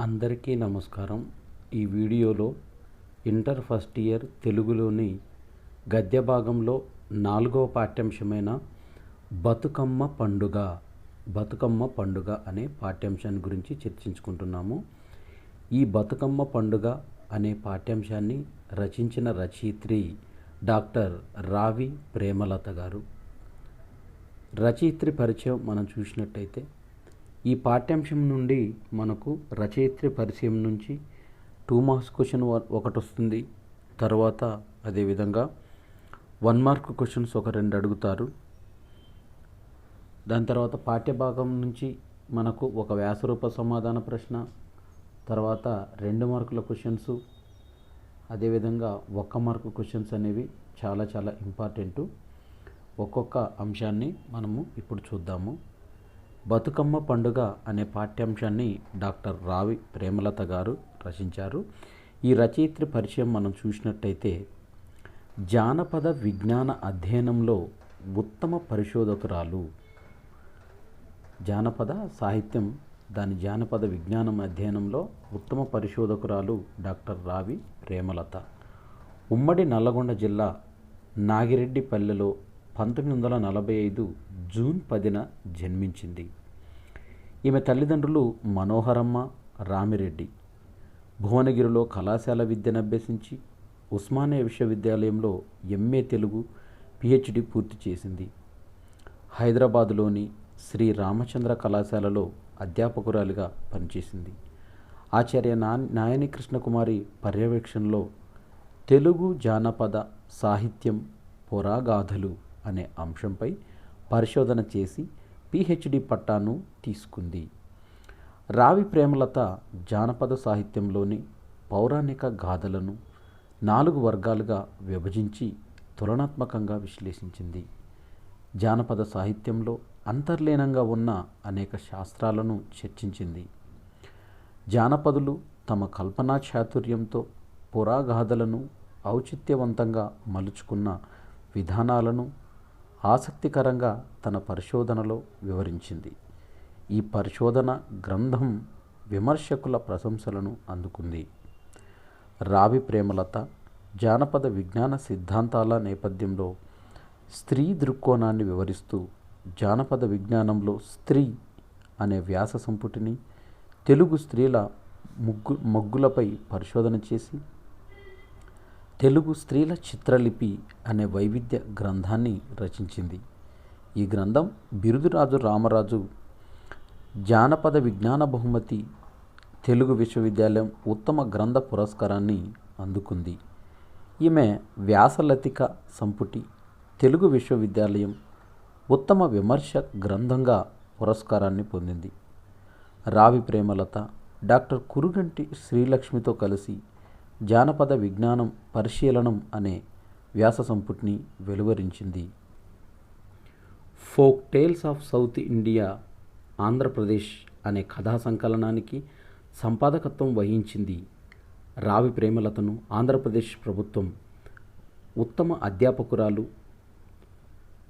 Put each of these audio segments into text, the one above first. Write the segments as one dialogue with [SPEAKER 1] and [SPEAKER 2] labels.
[SPEAKER 1] అందరికీ నమస్కారం. ఈ వీడియోలో ఇంటర్ ఫస్ట్ ఇయర్ తెలుగులోని గద్య భాగంలో 4వ పాఠ్యాంశమైన బతుకమ్మ పండుగ అనే పాఠ్యాంశాన్ని గురించి చర్చించుకుంటున్నాము. ఈ బతుకమ్మ పండుగ అనే పాఠ్యాంశాన్ని రచించిన రచయిత్రి డాక్టర్ రావి ప్రేమలత గారు. రచయిత్రి పరిచయం మనం చూసినట్టయితే ఈ పాఠ్యాంశం నుండి మనకు రచయిత్రి పరిచయం నుంచి 2 మార్క్స్ క్వశ్చన్ ఒకటి వస్తుంది. తర్వాత అదేవిధంగా 1 మార్క్ క్వశ్చన్స్ ఒక 2 అడుగుతారు. దాని తర్వాత పాఠ్యభాగం నుంచి మనకు ఒక వ్యాసరూప సమాధాన ప్రశ్న, తర్వాత 2 మార్కుల క్వశ్చన్స్, అదేవిధంగా 1 మార్క్ క్వశ్చన్స్ అనేవి చాలా చాలా ఇంపార్టెంటు. ఒక్కొక్క అంశాన్ని మనము ఇప్పుడు చూద్దాము. బతుకమ్మ పండుగ అనే పాఠ్యాంశాన్ని డాక్టర్ రావి ప్రేమలత గారు రచించారు. ఈ రచయిత్రి పరిచయం మనం చూసినట్టయితే జానపద విజ్ఞాన అధ్యయనంలో ఉత్తమ పరిశోధకురాలు. జానపద సాహిత్యం దాని జానపద విజ్ఞానం అధ్యయనంలో ఉత్తమ పరిశోధకురాలు డాక్టర్ రావి ప్రేమలత. ఉమ్మడి నల్లగొండ జిల్లా నాగిరెడ్డిపల్లెలో 1945 జూన్ 10న జన్మించింది. ఈమె తల్లిదండ్రులు మనోహరమ్మ, రామిరెడ్డి. భువనగిరిలో కళాశాల విద్యను అభ్యసించి ఉస్మానియా విశ్వవిద్యాలయంలో ఎంఏ తెలుగు, పిహెచ్డి పూర్తి చేసింది. హైదరాబాదులోని శ్రీ రామచంద్ర కళాశాలలో అధ్యాపకురాలిగా పనిచేసింది. ఆచార్య నాయని కృష్ణకుమారి పర్యవేక్షణలో తెలుగు జానపద సాహిత్యం పురాగాథలు అనే అంశంపై పరిశోధన చేసి పిహెచ్డి పట్టాను తీసుకుంది. రావి ప్రేమలత జానపద సాహిత్యంలోని పౌరాణిక గాథలను 4 వర్గాలుగా విభజించి తులనాత్మకంగా విశ్లేషించింది. జానపద సాహిత్యంలో అంతర్లీనంగా ఉన్న అనేక శాస్త్రాలను చర్చించింది. జానపదులు తమ కల్పనా చాతుర్యంతో పురాగాథలను ఔచిత్యవంతంగా మలుచుకున్న విధానాలను ఆసక్తికరంగా తన పరిశోధనలో వివరించింది. ఈ పరిశోధన గ్రంథం విమర్శకుల ప్రశంసలను అందుకుంది. రావి ప్రేమలత జానపద విజ్ఞాన సిద్ధాంతాల నేపథ్యంలో స్త్రీ దృక్కోణాన్ని వివరిస్తూ జానపద విజ్ఞానంలో స్త్రీ అనే వ్యాస సంపుటిని, తెలుగు స్త్రీల మొగ్గులపై పరిశోధన చేసి తెలుగు స్త్రీల చిత్రలిపి అనే వైవిధ్య గ్రంథాన్ని రచించింది. ఈ గ్రంథం బిరుదురాజు రామరాజు జానపద విజ్ఞాన బహుమతి, తెలుగు విశ్వవిద్యాలయం ఉత్తమ గ్రంథ పురస్కారాన్ని అందుకుంది. ఈమె వ్యాసలతిక సంపుటి, తెలుగు విశ్వవిద్యాలయం ఉత్తమ విమర్శ గ్రంథంగా పురస్కారాన్ని పొందింది. రావి ప్రేమలత డాక్టర్ కురుగంటి శ్రీలక్ష్మితో కలిసి జానపద విజ్ఞానం పరిశీలనం అనే వ్యాస సంపుటిని వెలువరించింది. Folk tales of south India Andhra Pradesh అనే కథా సంకలనానికి సంపాదకత్వం వహించింది. రావి ప్రేమలతను ఆంధ్రప్రదేశ్ ప్రభుత్వం ఉత్తమ అధ్యాపకురాలు,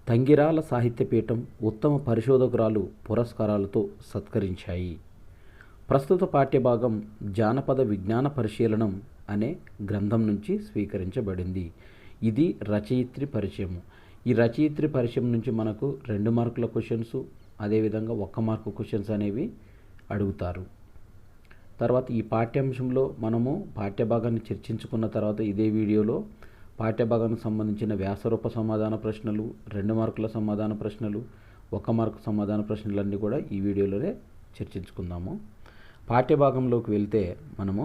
[SPEAKER 1] తంగిరాల సాహిత్యపీఠం ఉత్తమ పరిశోధకురాలు పురస్కారాలతో సత్కరించాయి. ప్రస్తుత పాఠ్యభాగం జానపద విజ్ఞాన పరిశీలనం అనే గ్రంథం నుంచి స్వీకరించబడింది. ఇది రచయిత్రి పరిచయం. ఈ రచయిత్రి పరిచయం నుంచి మనకు 2 మార్కుల క్వశ్చన్స్, అదేవిధంగా 1 మార్కు క్వశ్చన్స్ అనేవి అడుగుతారు. తర్వాత ఈ పాఠ్యాంశంలో మనము పాఠ్యభాగాన్ని చర్చించుకున్న తర్వాత ఇదే వీడియోలో పాఠ్యభాగానికి సంబంధించిన వ్యాసరూప సమాధాన ప్రశ్నలు, 2 మార్కుల సమాధాన ప్రశ్నలు, 1 మార్కు సమాధాన ప్రశ్నలన్నీ కూడా ఈ వీడియోలోనే చర్చించుకుందాము. పాఠ్యభాగంలోకి వెళ్తే మనము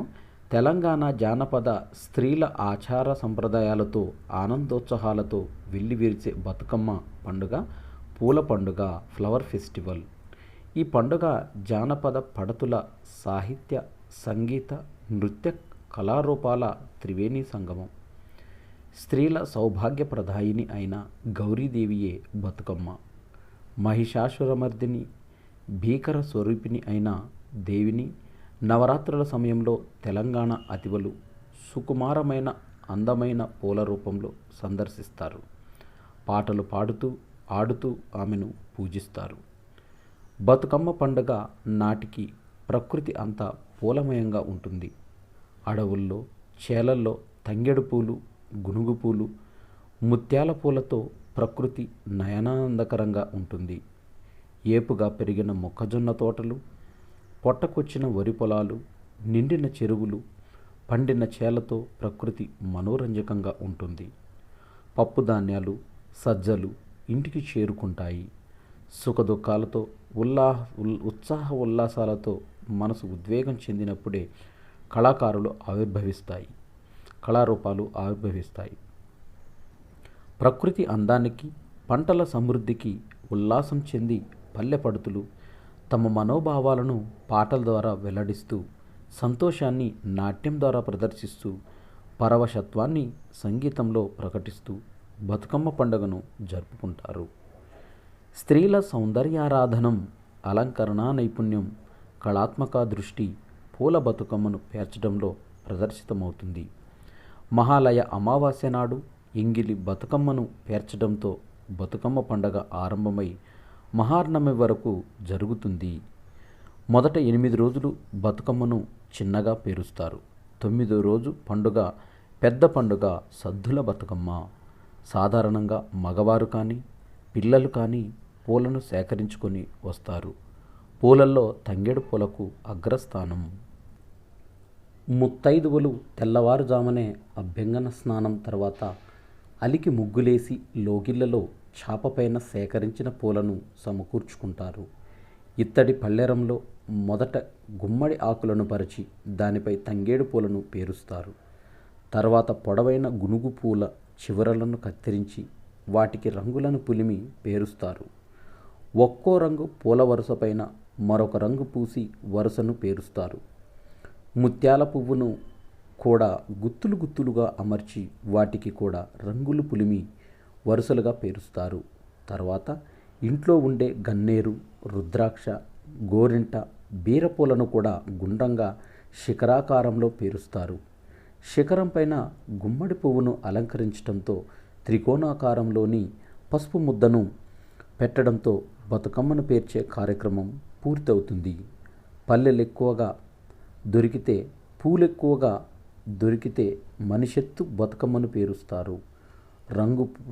[SPEAKER 1] తెలంగాణ జానపద స్త్రీల ఆచార సంప్రదాయాలతో ఆనందోత్సాహాలతో విల్లివిరిసే బతుకమ్మ పండుగ పూల పండుగ, ఫ్లవర్ ఫెస్టివల్. ఈ పండుగ జానపద పడతుల సాహిత్య, సంగీత, నృత్య కళారూపాల త్రివేణి సంగమం. స్త్రీల సౌభాగ్యప్రదాయిని అయిన గౌరీదేవియే బతుకమ్మ. మహిషాసురమర్దిని, భీకర స్వరూపిణి అయిన దేవిని నవరాత్రుల సమయంలో తెలంగాణ అతివలు సుకుమారమైన అందమైన పూల రూపంలో సందర్శిస్తారు. పాటలు పాడుతూ ఆడుతూ ఆమెను పూజిస్తారు. బతుకమ్మ పండుగ నాటికి ప్రకృతి అంతా పూలమయంగా ఉంటుంది. అడవుల్లో, చేలల్లో తంగెడు పూలు, గునుగు పూలు, ముత్యాల పూలతో ప్రకృతి నయనానందకరంగా ఉంటుంది. ఏపుగా పెరిగిన మొక్కజొన్న తోటలు, పొట్టకొచ్చిన వరి పొలాలు, నిండిన చెరువులు, పండిన చేలతో ప్రకృతి మనోరంజకంగా ఉంటుంది. పప్పు ధాన్యాలు, సజ్జలు ఇంటికి చేరుకుంటాయి. సుఖదుఖాలతో ఉత్సాహ ఉల్లాసాలతో మనసు ఉద్వేగం చెందినప్పుడే కళారూపాలు ఆవిర్భవిస్తాయి. ప్రకృతి అందానికి, పంటల సమృద్ధికి ఉల్లాసం చెంది పల్లెపడుతులు తమ మనోభావాలను పాటల ద్వారా వెల్లడిస్తూ, సంతోషాన్ని నాట్యం ద్వారా ప్రదర్శిస్తూ, పరవశత్వాన్ని సంగీతంలో ప్రకటిస్తూ బతుకమ్మ పండుగను జరుపుకుంటారు. స్త్రీల సౌందర్యారాధనం, అలంకరణా నైపుణ్యం, కళాత్మక దృష్టి పూల బతుకమ్మను పేర్చడంలో ప్రదర్శితమవుతుంది. మహాలయ అమావాస్య నాడు ఎంగిలి బతుకమ్మను పేర్చడంతో బతుకమ్మ పండగ ఆరంభమై మహార్నమి వరకు జరుగుతుంది. మొదట 8 రోజులు బతుకమ్మను చిన్నగా పేరుస్తారు. 9వ రోజు పండుగ పెద్ద పండుగ సద్దుల బతుకమ్మ. సాధారణంగా మగవారు కానీ పిల్లలు కానీ పూలను సేకరించుకొని వస్తారు. పూలల్లో తంగెడు పూలకు అగ్రస్థానం. ముత్తైదువులు తెల్లవారుజామునే అభ్యంగన స్నానం తర్వాత అలికి ముగ్గులేసి లోగిళ్లలో చాపపైన సేకరించిన పూలను సమకూర్చుకుంటారు. ఇత్తడి పళ్ళెరంలో మొదట గుమ్మడి ఆకులను పరిచి దానిపై తంగేడు పూలను పేరుస్తారు. తర్వాత పొడవైన గునుగు పూల చివరలను కత్తిరించి వాటికి రంగులను పులిమి పేరుస్తారు. ఒక్కో రంగు పూల వరుసపైన మరొక రంగు పూసి వరుసను పేరుస్తారు. ముత్యాల పువ్వును కూడా గుత్తులు గుత్తులుగా అమర్చి వాటికి కూడా రంగులు పులిమి వరుసలుగా పేరుస్తారు. తర్వాత ఇంట్లో ఉండే గన్నేరు, రుద్రాక్ష, గోరింట, బీరపూలను కూడా గుండ్రంగా శిఖరాకారంలో పేరుస్తారు. శిఖరం పైన గుమ్మడి పువ్వును అలంకరించడంతో త్రికోణాకారంలోని పసుపు ముద్దను పెట్టడంతో బతుకమ్మను పేర్చే కార్యక్రమం పూర్తవుతుంది. పూలెక్కువగా దొరికితే మనిషెత్తు బతుకమ్మను పేరుస్తారు.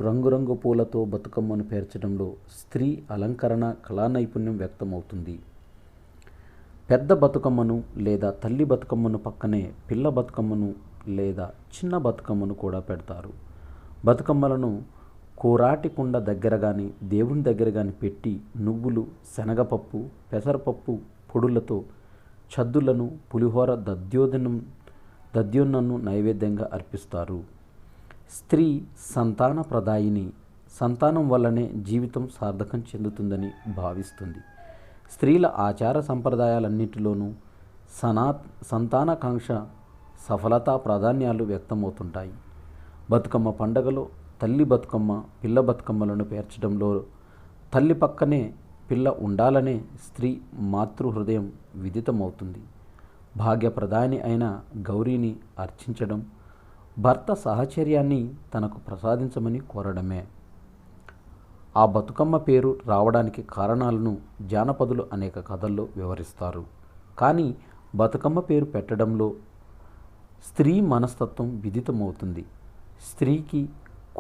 [SPEAKER 1] రంగురంగు పూలతో బతుకమ్మను పేర్చడంలో స్త్రీ అలంకరణ కళా నైపుణ్యం వ్యక్తమవుతుంది. పెద్ద బతుకమ్మను లేదా తల్లి బతుకమ్మను పక్కనే పిల్ల బతుకమ్మను లేదా చిన్న బతుకమ్మను కూడా పెడతారు. బతుకమ్మలను కూరాటి కుండ దగ్గర కానీ దేవుని దగ్గర కానీ పెట్టి నువ్వులు, శనగపప్పు, పెసరపప్పు పొడులతో చద్దులను, పులిహోర, దధ్యోన్నను నైవేద్యంగా అర్పిస్తారు. స్త్రీ సంతాన ప్రదాయిని, సంతానం వల్లనే జీవితం సార్థకం చెందుతుందని భావిస్తుంది. స్త్రీల ఆచార సంప్రదాయాలన్నిటిలోనూ సంతానాకాంక్ష, సఫలతా ప్రాధాన్యాలు వ్యక్తమవుతుంటాయి. బతుకమ్మ పండుగలో తల్లి బతుకమ్మ, పిల్ల బతుకమ్మలను పేర్చడంలో తల్లి పక్కనే పిల్ల ఉండాలనే స్త్రీ మాతృహృదయం విదితమవుతుంది. భాగ్యప్రదాని అయిన గౌరీని అర్చించడం, భర్త సాహచర్యాన్ని తనకు ప్రసాదించమని కోరడమే. ఆ బతుకమ్మ పేరు రావడానికి కారణాలను జానపదులు అనేక కథల్లో వివరిస్తారు. కానీ బతుకమ్మ పేరు పెట్టడంలో స్త్రీ మనస్తత్వం విదితమవుతుంది. స్త్రీకి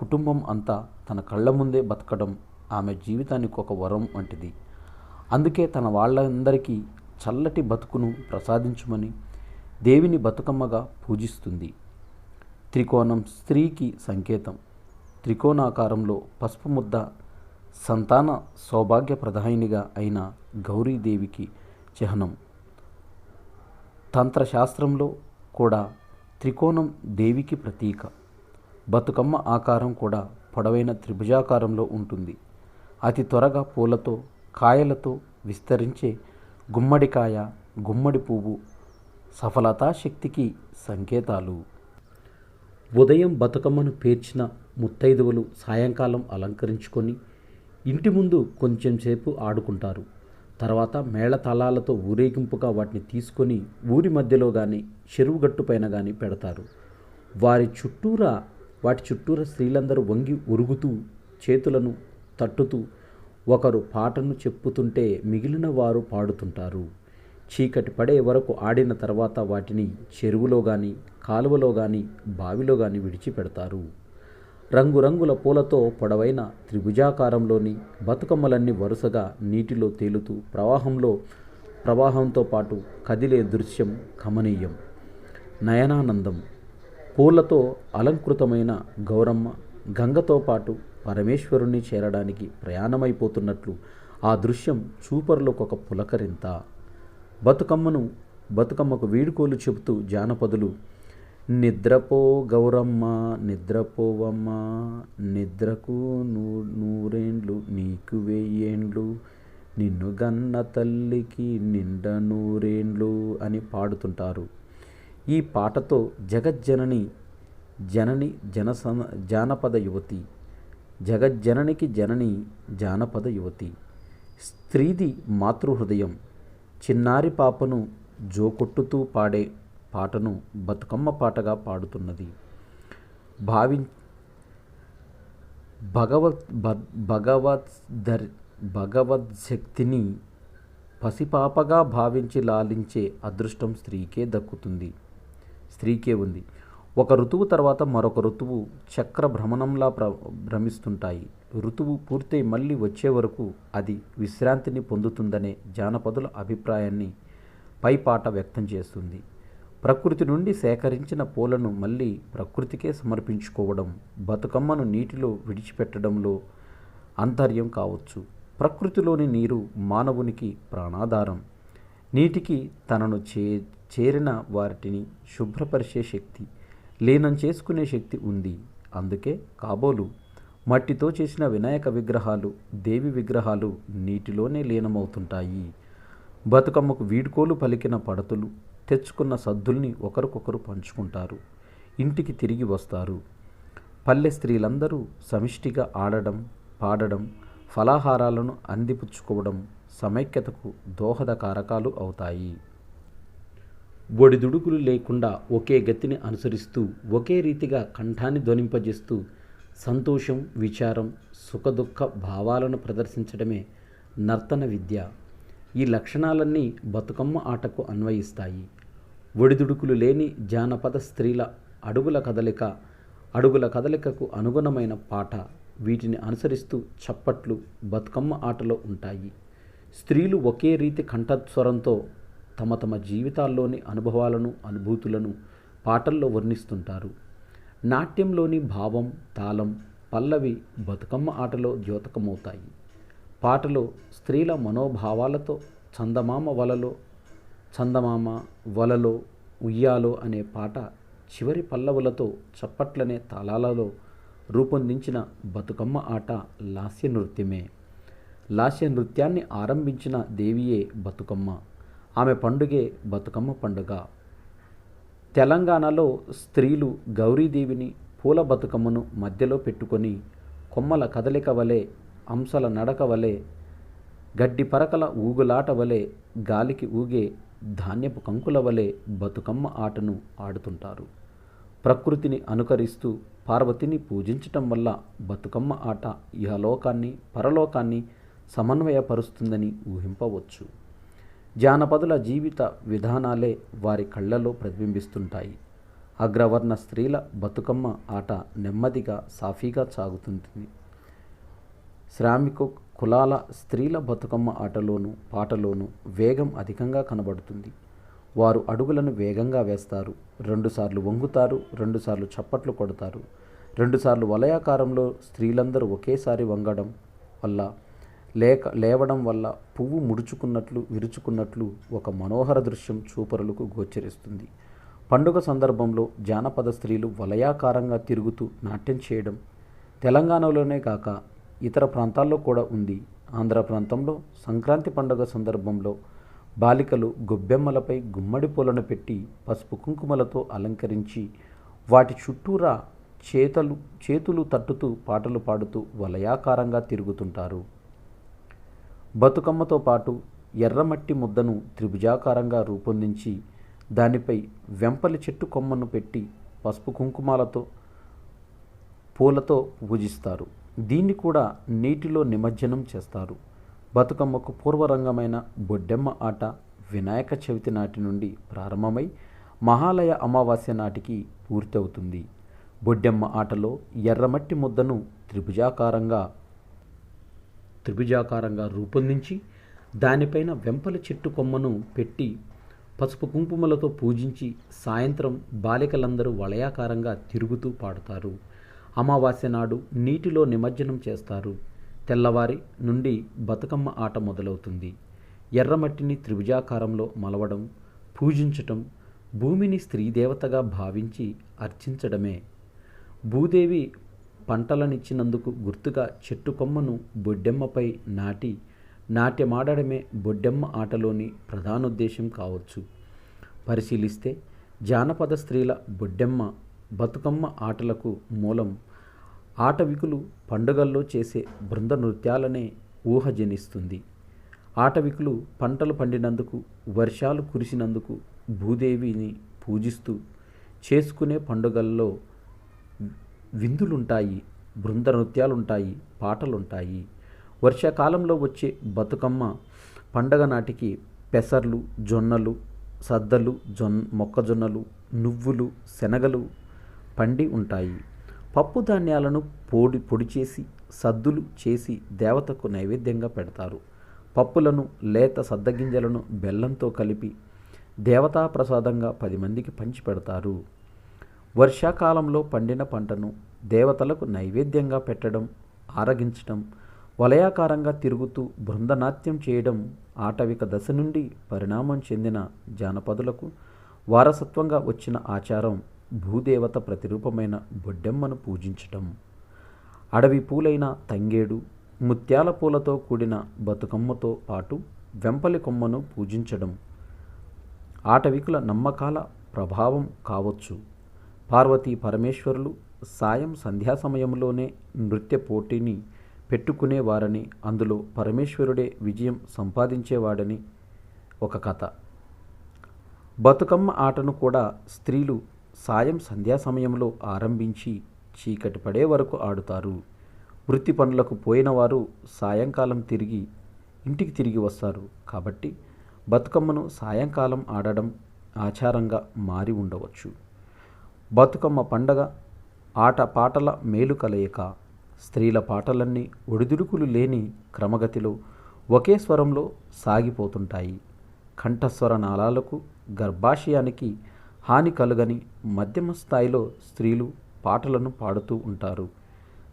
[SPEAKER 1] కుటుంబం అంతా తన కళ్ళ ముందే బతకడం ఆమె జీవితానికి ఒక వరం వంటిది. అందుకే తన వాళ్ళందరికీ చల్లటి బతుకును ప్రసాదించమని దేవిని బతుకమ్మగా పూజిస్తుంది. త్రికోణం స్త్రీకి సంకేతం. త్రికోణాకారంలో పసుపు ముద్ద సంతాన సౌభాగ్య ప్రదాయినిగా అయిన గౌరీదేవికి చిహ్నం. తంత్రశాస్త్రంలో కూడా త్రికోణం దేవికి ప్రతీక. బతుకమ్మ ఆకారం కూడా పొడవైన త్రిభుజాకారంలో ఉంటుంది. అతి త్వరగా పూలతో, కాయలతో విస్తరించే గుమ్మడికాయ, గుమ్మడి పువ్వు సఫలతా శక్తికి సంకేతాలు. ఉదయం బతుకమ్మను పేర్చిన ముత్తైదువులు సాయంకాలం అలంకరించుకొని ఇంటి ముందు కొంచెం సేపు ఆడుకుంటారు. తర్వాత మేళతాళాలతో ఊరేగింపుగా వాటిని తీసుకొని ఊరి మధ్యలో కానీ చెరువు గట్టుపైన కానీ పెడతారు. వాటి చుట్టూరా స్త్రీలందరూ వంగి ఉరుగుతూ చేతులను తట్టుతూ ఒకరు పాటను చెప్పుతుంటే మిగిలిన వారు పాడుతుంటారు. చీకటి పడే వరకు ఆడిన తర్వాత వాటిని చెరువులో కానీ కాలువలో కానీ బావిలో కానీ విడిచిపెడతారు. రంగురంగుల పూలతో పొడవైన త్రిభుజాకారంలోని బతుకమ్మలన్నీ వరుసగా నీటిలో తేలుతూ ప్రవాహంతో పాటు కదిలే దృశ్యం కమనీయం, నయనానందం. పూలతో అలంకృతమైన గౌరమ్మ గంగతో పాటు పరమేశ్వరుణ్ణి చేరడానికి ప్రయాణమైపోతున్నట్లు ఆ దృశ్యం చూపరులకు ఒక పులకరింత. బతుకమ్మకు వీడుకోలు చెబుతూ జానపదులు నిద్రపో గౌరమ్మ నిద్రపోవమ్మ, నిద్రకు నూరేండ్లు నీకు వెయ్యేండ్లు, నిన్ను గన్న తల్లికి నిండ నూరేండ్లు అని పాడుతుంటారు. ఈ పాటతో జగజ్జనని జానపద యువతి, జగజ్జననికి జనని జానపద యువతి. స్త్రీది మాతృహృదయం. చిన్నారి పాపను జోకొట్టుతూ పాడే పాటను బతుకమ్మ పాటగా పాడుతున్నది. భగవద్శక్తిని పసిపాపగా భావించి లాలించే అదృష్టం స్త్రీకే ఉంది. ఒక ఋతువు తర్వాత మరొక ఋతువు చక్ర భ్రమణంలా భ్రమిస్తుంటాయి. ఋతువు పూర్తయి మళ్ళీ వచ్చే వరకు అది విశ్రాంతిని పొందుతుందనే జానపదుల అభిప్రాయాన్ని పై పాట వ్యక్తం చేస్తుంది. ప్రకృతి నుండి సేకరించిన పూలను మళ్ళీ ప్రకృతికే సమర్పించుకోవడం బతుకమ్మను నీటిలో విడిచిపెట్టడంలో అంతర్యం కావచ్చు. ప్రకృతిలోని నీరు మానవునికి ప్రాణాధారం. నీటికి తనను చేరిన వాటిని శుభ్రపరిచే శక్తి, లీనం చేసుకునే శక్తి ఉంది. అందుకే కాబోలు మట్టితో చేసిన వినాయక విగ్రహాలు, దేవి విగ్రహాలు నీటిలోనే లీనమవుతుంటాయి. బతుకమ్మకు వీడ్కోలు పలికిన పడతులు తెచ్చుకున్న సద్దుల్ని ఒకరికొకరు పంచుకుంటారు. ఇంటికి తిరిగి వస్తారు. పల్లె స్త్రీలందరూ సమిష్టిగా ఆడడం, పాడడం, ఫలాహారాలను అందిపుచ్చుకోవడం సమైక్యతకు దోహద కారకాలు అవుతాయి. ఒడిదుడుకులు లేకుండా ఒకే గతిని అనుసరిస్తూ ఒకే రీతిగా కంఠాన్ని ధ్వనింపజేస్తూ సంతోషం, విచారం, సుఖదుఖ భావాలను ప్రదర్శించడమే నర్తన విద్య. ఈ లక్షణాలన్నీ బతుకమ్మ ఆటకు అన్వయిస్తాయి. ఒడిదుడుకులు లేని జానపద స్త్రీల అడుగుల కదలికకు అనుగుణమైన పాట. వీటిని అనుసరిస్తూ చప్పట్లు బతుకమ్మ ఆటలో ఉంటాయి. స్త్రీలు ఒకే రీతి కంఠస్వరంతో తమ తమ జీవితాల్లోని అనుభవాలను, అనుభూతులను పాటల్లో వర్ణిస్తుంటారు. నాట్యంలోని భావం, తాళం, పల్లవి బతుకమ్మ ఆటలో ద్యోతకమవుతాయి. పాటలో స్త్రీల మనోభావాలతో చందమామ వలలో ఉయ్యాలో అనే పాట చివరి పల్లవులతో చప్పట్లనే తాళాలలో రూపొందించిన బతుకమ్మ ఆట లాస్య నృత్యమే. లాస్య నృత్యాన్ని ఆరంభించిన దేవియే బతుకమ్మ. ఆమె పండుగే బతుకమ్మ పండుగ. తెలంగాణలో స్త్రీలు గౌరీదేవిని పూల బతుకమ్మను మధ్యలో పెట్టుకొని కొమ్మల కదలిక వలె, అంశల నడక వలె, గడ్డి పరకల ఊగులాట వలె, గాలికి ఊగే ధాన్యపు కంకుల వలె బతుకమ్మ ఆటను ఆడుతుంటారు. ప్రకృతిని అనుకరిస్తూ పార్వతిని పూజించటం వల్ల బతుకమ్మ ఆట ఇహలోకాన్ని, పరలోకాన్ని సమన్వయపరుస్తుందని ఊహింపవచ్చు. జానపదుల జీవిత విధానాలే వారి కళ్ళలో ప్రతిబింబిస్తుంటాయి. అగ్రవర్ణ స్త్రీల బతుకమ్మ ఆట నెమ్మదిగా, సాఫీగా సాగుతుంది. శ్రామిక కులాల స్త్రీల బతుకమ్మ ఆటలోనూ, పాటలోనూ వేగం అధికంగా కనబడుతుంది. వారు అడుగులను వేగంగా వేస్తారు, 2 సార్లు వంగుతారు, 2 సార్లు చప్పట్లు కొడతారు. 2 సార్లు వలయాకారంలో స్త్రీలందరూ ఒకేసారి వంగడం వల్ల, లేవడం వల్ల పువ్వు విరుచుకున్నట్లు ఒక మనోహర దృశ్యం చూపరులకు గోచరిస్తుంది. పండుగ సందర్భంలో జానపద స్త్రీలు వలయాకారంగా తిరుగుతూ నాట్యం చేయడం తెలంగాణలోనే కాక ఇతర ప్రాంతాల్లో కూడా ఉంది. ఆంధ్ర ప్రాంతంలో సంక్రాంతి పండుగ సందర్భంలో బాలికలు గొబ్బెమ్మలపై గుమ్మడి పూలను పెట్టి పసుపు కుంకుమలతో అలంకరించి వాటి చుట్టూరా చేతులు తట్టుతూ పాటలు పాడుతూ వలయాకారంగా తిరుగుతుంటారు. బతుకమ్మతో పాటు ఎర్రమట్టి ముద్దను త్రిభుజాకారంగా రూపొందించి దానిపై వెంపలి చెట్టు కొమ్మను పెట్టి పసుపు కుంకుమాలతో పూలతో పూజిస్తారు. దీన్ని కూడా నీటిలో నిమజ్జనం చేస్తారు. బతుకమ్మకు పూర్వరంగమైన బొడ్డెమ్మ ఆట, వినాయక చవితి నాటి నుండి ప్రారంభమై మహాలయ అమావాస్య నాటికి పూర్తి అవుతుంది. బొడ్డెమ్మ ఆటలో ఎర్రమట్టి ముద్దను త్రిభుజాకారంగా రూపొందించి దానిపైన వెంపల చెట్టు కొమ్మను పెట్టి పసుపు కుంకుమలతో పూజించి సాయంత్రం బాలికలందరూ వలయాకారంగా తిరుగుతూ పాడుతారు. అమావాస్య నాడు నీటిలో నిమజ్జనం చేస్తారు. తెల్లవారి నుండి బతుకమ్మ ఆట మొదలవుతుంది. ఎర్రమట్టిని త్రిభుజాకారంలో మలవడం, పూజించటం, భూమిని స్త్రీదేవతగా భావించి అర్చించడమే. భూదేవి పంటలనిచ్చినందుకు గుర్తుగా చెట్టు కొమ్మను బొడ్డెమ్మపై నాటి నాట్యమాడడమే బొడ్డెమ్మ ఆటలోని ప్రధానోద్దేశం కావచ్చు. పరిశీలిస్తే జానపద స్త్రీల బొడ్డెమ్మ, బతుకమ్మ ఆటలకు మూలం ఆటవికులు పండుగల్లో చేసే బృంద నృత్యాలనే ఊహ జనిస్తుంది. ఆటవికులు పంటలు పండినందుకు, వర్షాలు కురిసినందుకు భూదేవిని పూజిస్తూ చేసుకునే పండుగల్లో విందులుంటాయి, బృంద నృత్యాలుంటాయి, పాటలుంటాయి. వర్షాకాలంలో వచ్చే బతుకమ్మ పండగ నాటికి పెసర్లు, జొన్నలు, సద్దలు, మొక్కజొన్నలు, నువ్వులు, శనగలు పండి ఉంటాయి. పప్పు ధాన్యాలను పొడి చేసి సద్దులు చేసి దేవతకు నైవేద్యంగా పెడతారు. పప్పులను, లేత సద్దగింజలను బెల్లంతో కలిపి దేవతా ప్రసాదంగా 10 మందికి పంచి పెడతారు. వర్షాకాలంలో పండిన పంటను దేవతలకు నైవేద్యంగా పెట్టడం, ఆరగించడం, వలయాకారంగా తిరుగుతూ బృందనాట్యం చేయడం ఆటవిక దశ నుండి పరిణామం చెందిన జానపదులకు వారసత్వంగా వచ్చిన ఆచారం. భూదేవత ప్రతిరూపమైన బొడ్డెమ్మను పూజించటం, అడవి పూలైన తంగేడు, ముత్యాల పూలతో కూడిన బతుకమ్మతో పాటు వెంపలి కొమ్మను పూజించడం ఆటవికుల నమ్మకాల ప్రభావం కావచ్చు. పార్వతీ పరమేశ్వరులు సాయం సంధ్యా సమయంలోనే నృత్య పోటీని పెట్టుకునేవారని, అందులో పరమేశ్వరుడే విజయం సంపాదించేవాడని ఒక కథ. బతుకమ్మ ఆటను కూడా స్త్రీలు సాయం సంధ్యా సమయంలో ఆరంభించి చీకటి పడే వరకు ఆడుతారు. వృత్తి పనులకు పోయిన వారు సాయంకాలం ఇంటికి తిరిగి వస్తారు. కాబట్టి బతుకమ్మను సాయంకాలం ఆడడం ఆచారంగా మారి ఉండవచ్చు. బతుకమ్మ పండగ ఆట పాటల మేలు కలయిక. స్త్రీల పాటలన్నీ ఒడిదుడుకులు లేని క్రమగతిలో ఒకే స్వరంలో సాగిపోతుంటాయి. కంఠస్వర నాళాలకు, గర్భాశయానికి హాని కలుగని మధ్యమ స్థాయిలో స్త్రీలు పాటలను పాడుతూ ఉంటారు.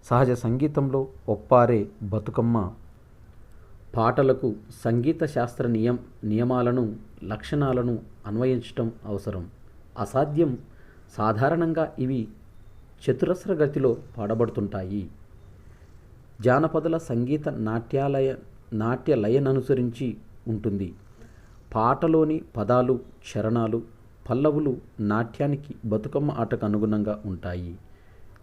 [SPEAKER 1] సహజ సంగీతంలో ఒప్పారే బతుకమ్మ పాటలకు సంగీత శాస్త్ర నియమాలను, లక్షణాలను అన్వయించటం అవసరం. అసాధ్యం. సాధారణంగా ఇవి చతురస్ర గతిలో పాడబడుతుంటాయి. జానపదుల సంగీత నాట్యలయననుసరించి ఉంటుంది. పాటలోని పదాలు, చరణాలు, పల్లవులు నాట్యానికి, బతుకమ్మ ఆటకు అనుగుణంగా ఉంటాయి.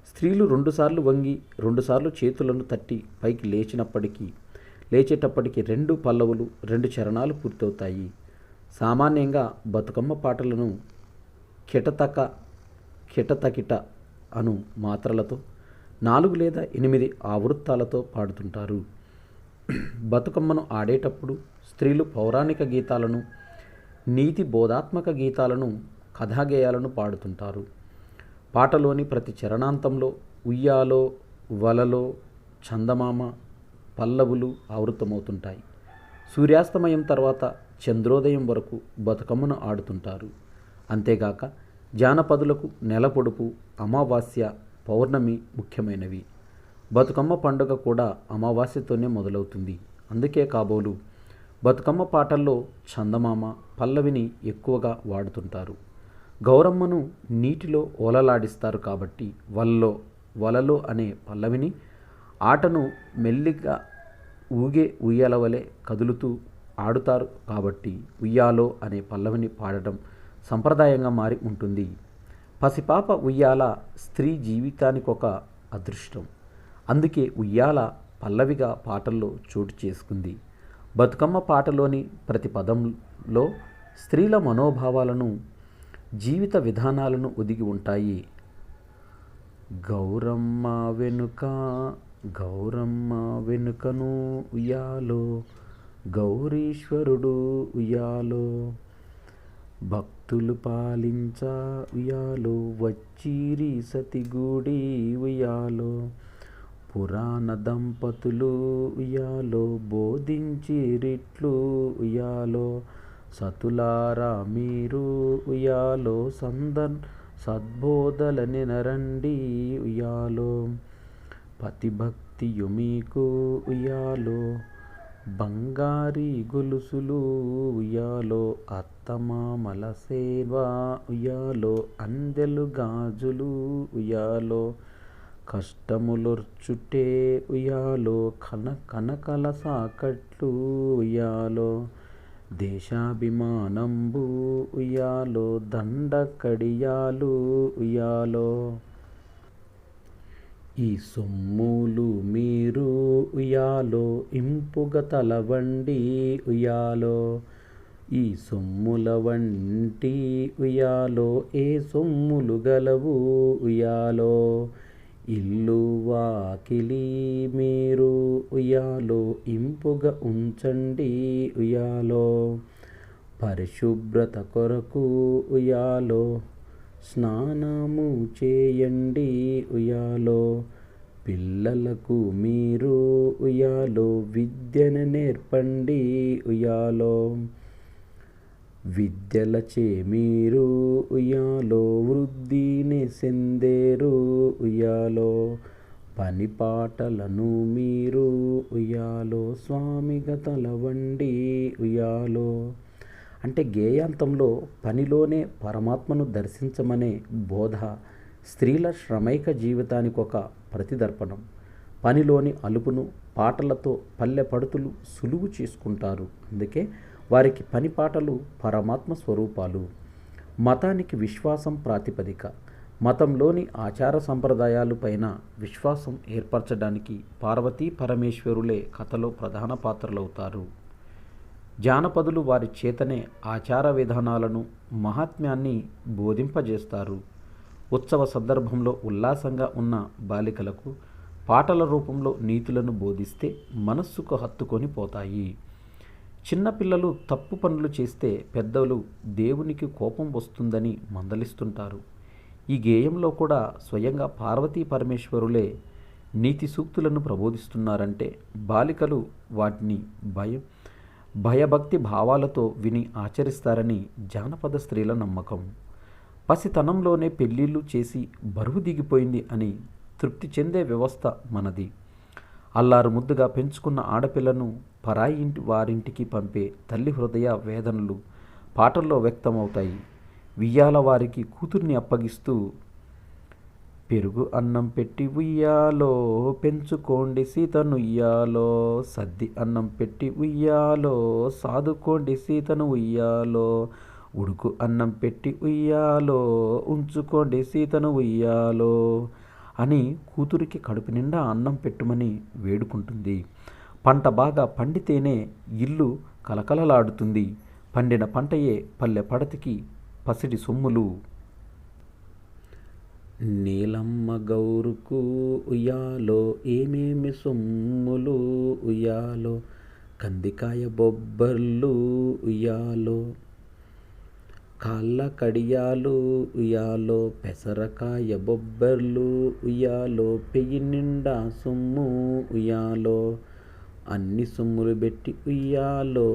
[SPEAKER 1] స్త్రీలు 2 సార్లు వంగి 2 సార్లు చేతులను తట్టి పైకి లేచేటప్పటికి 2 పల్లవులు, 2 చరణాలు పూర్తవుతాయి. సామాన్యంగా బతుకమ్మ పాటలను కిటతకిట అను మాత్రలతో 4 లేదా 8 ఆవృత్తాలతో పాడుతుంటారు. బతుకమ్మను ఆడేటప్పుడు స్త్రీలు పౌరాణిక గీతాలను, నీతి బోధాత్మక గీతాలను, కథాగేయాలను పాడుతుంటారు. పాటలోని ప్రతి చరణాంతంలో ఉయ్యాలో, వలలో, చందమామ పల్లవులు ఆవృతమవుతుంటాయి. సూర్యాస్తమయం తర్వాత చంద్రోదయం వరకు బతుకమ్మను ఆడుతుంటారు. అంతేగాక జానపదులకు నెల పొడుపు, అమావాస్య, పౌర్ణమి ముఖ్యమైనవి. బతుకమ్మ పండుగ కూడా అమావాస్యతోనే మొదలవుతుంది. అందుకే కాబోలు బతుకమ్మ పాటల్లో చందమామ పల్లవిని ఎక్కువగా వాడుతుంటారు. గౌరమ్మను నీటిలో ఓలలాడిస్తారు కాబట్టి వలలో అనే పల్లవిని, ఆటను మెల్లిగా ఊగే ఉయ్యాల వలె కదులుతూ ఆడుతారు కాబట్టి ఉయ్యాలో అనే పల్లవిని పాడటం సంప్రదాయంగా మారి ఉంటుంది. పసిపాప ఉయ్యాల స్త్రీ జీవితానికొక అదృష్టం. అందుకే ఉయ్యాల పల్లవిగా పాటల్లో చోటు చేసుకుంది. బతుకమ్మ పాటలోని ప్రతి పదంలో స్త్రీల మనోభావాలను, జీవిత విధానాలను ఒదిగి ఉంటాయి. గౌరమ్మ వెనుకను ఉయ్యాలో, గౌరీశ్వరుడు ఉయ్యాలో, భక్తులు పాలించ ఉయ్యాలో, వచ్చిరి సతిగుడి ఉయ్యాలో, పురాణ దంపతులు ఉయ్యాలో, బోధించిరిట్లు ఉయ్యాలో, సతులారా మీరు ఉయ్యాలో, సద్బోధలనినరండి ఉయ్యాలో, పతిభక్తియు మీకు ఉయ్యాలో, బంగారి గొలుసులు ఉయ్యాలో, అత్తమామల సేవ ఉయ్యాలో, అందెలు గాజులు ఉయ్యాలో, కష్టములొర్చుటే ఉయ్యాలో, కనకల సాకట్లు ఉయ్యాలో, దేశాభిమానంబు ఉయ్యాలో, దండ కడియాలు ఉయ్యాలో, ఈ సొమ్ములు మీరు ఉయ్యాలో, ఇంపుగ తలవండి ఉయ్యాలో, ఈ సొమ్ముల వంటి ఉయ్యాలో, ఏ సొమ్ములు గలవు ఉయ్యాలో, ఇల్లు వాకిలి మీరు ఉయ్యాలో, ఇంపుగ ఉంచండి ఉయ్యాలో, పరిశుభ్రత కొరకు ఉయ్యాలో, స్నానము చేయండి ఉయ్యాలో, పిల్లలకు మీరు ఉయ్యాలో, విద్యను నేర్పండి ఉయ్యాలో, విద్యలచే మీరు ఉయ్యాలో, వృద్ధిని చెందేరు ఉయ్యాలో, పని పాటలను మీరు ఉయ్యాలో, స్వామిగా తలవండి ఉయ్యాలో. అంటే గేయాంతంలో పనిలోనే పరమాత్మను దర్శించమనే బోధ స్త్రీల శ్రమైక జీవితానికి ఒక ప్రతిదర్పణం. పనిలోని అలుపును పాటలతో పల్లె పడుతులు సులువు చేసుకుంటారు. అందుకే వారికి పని పాటలు పరమాత్మ స్వరూపాలు. మతానికి విశ్వాసం ప్రాతిపదిక. మతంలోని ఆచార సంప్రదాయాలపైన విశ్వాసం ఏర్పరచడానికి పార్వతీ పరమేశ్వరులే కథలో ప్రధాన పాత్రలవుతారు. జానపదులు వారి చేతనే ఆచార విధానాలను మహాత్మ్యాన్ని బోధింపజేస్తారు. ఉత్సవ సందర్భంలో ఉల్లాసంగా ఉన్న బాలికలకు పాటల రూపంలో నీతులను బోధిస్తే మనస్సుకు హత్తుకొని పోతాయి. చిన్నపిల్లలు తప్పు పనులు చేస్తే పెద్దలు దేవునికి కోపం వస్తుందని మందలిస్తుంటారు. ఈ గేయంలో కూడా స్వయంగా పార్వతీ పరమేశ్వరులే నీతి సూక్తులను ప్రబోధిస్తున్నారంటే బాలికలు వాటిని భయభక్తి భావాలతో విని ఆచరిస్తారని జానపద స్త్రీల నమ్మకం. పసితనంలోనే పెళ్ళిళ్ళు చేసి బరువు దిగిపోయింది అని తృప్తి చెందే వ్యవస్థ మనది. అల్లారు ముద్దుగా పెంచుకున్న ఆడపిల్లను పరాయి వారింటికి పంపే తల్లి హృదయ వేదనలు పాటల్లో వ్యక్తమవుతాయి. వియ్యాల వారికి కూతుర్ని అప్పగిస్తూ పెరుగు అన్నం పెట్టి ఉయ్యాలో, పెంచుకోండి సీతను ఉయ్యాలో, సద్ది అన్నం పెట్టి ఉయ్యాలో, సాదుకోండి సీతను ఉయ్యాలో, ఉడుకు అన్నం పెట్టి ఉయ్యాలో, ఉంచుకోండి సీతను ఉయ్యాలో అని కూతురికి కడుపు నిండా అన్నం పెట్టుమని వేడుకుంటుంది. పంట బాగా పండితేనే ఇల్లు కలకలలాడుతుంది. పండిన పంటయే పల్లె పడతికి పసిడి సొమ్ములు. నీలమ్మ గౌరుకు ఉయ్యాలో, ఏమేమి సొమ్ములు ఉయ్యాలో, కందికాయ బొబ్బర్లు ఉయ్యాలో, కాళ్ళ కడియాలు ఉయ్యాలో, పెసరకాయ బొబ్బర్లు ఉయ్యాలో, పెయ్యి నిండా సొమ్ము ఉయ్యాలో, అన్ని సొమ్ములు పెట్టి ఉయ్యాలో,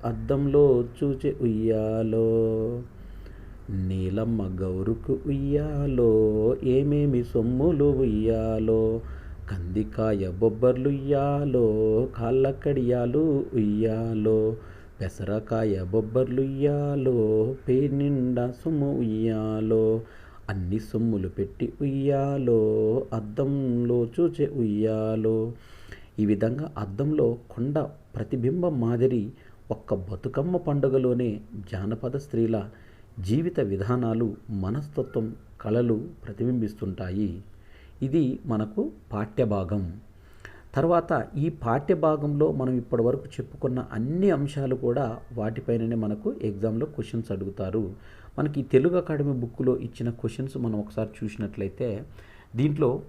[SPEAKER 1] అద్దంలో చూచే ఉయ్యాలో, నీలమ్మ గౌరుకు ఉయ్యాలో, ఏమేమి సొమ్ములు ఉయ్యాలో, కందికాయ బొబ్బర్లు ఉయ్యాలో, కాళ్ళ కడియాలు ఉయ్యాలో, పెసరకాయ బొబ్బర్లు ఉయ్యాలో, పెయ్యి నిండా సొమ్ము ఉయ్యాలో, అన్ని సొమ్ములు పెట్టి ఉయ్యాలో, అద్దంలో చూచే ఉయ్యాలో. ఈ విధంగా అద్దంలో కొండ ప్రతిబింబం మాదిరి ఒక్క బతుకమ్మ పండుగలోనే జానపద స్త్రీల జీవిత విధానాలు, మనస్తత్వం, కళలు ప్రతిబింబిస్తుంటాయి. ఇది మనకు పాఠ్యభాగం. తర్వాత ఈ పాఠ్యభాగంలో మనం ఇప్పటివరకు చెప్పుకున్న అన్ని అంశాలు కూడా వాటిపైననే మనకు ఎగ్జామ్లో క్వశ్చన్స్ అడుగుతారు. మనకి తెలుగు అకాడమీ బుక్లో ఇచ్చిన క్వశ్చన్స్ మనం ఒకసారి చూసినట్లయితే దీంట్లో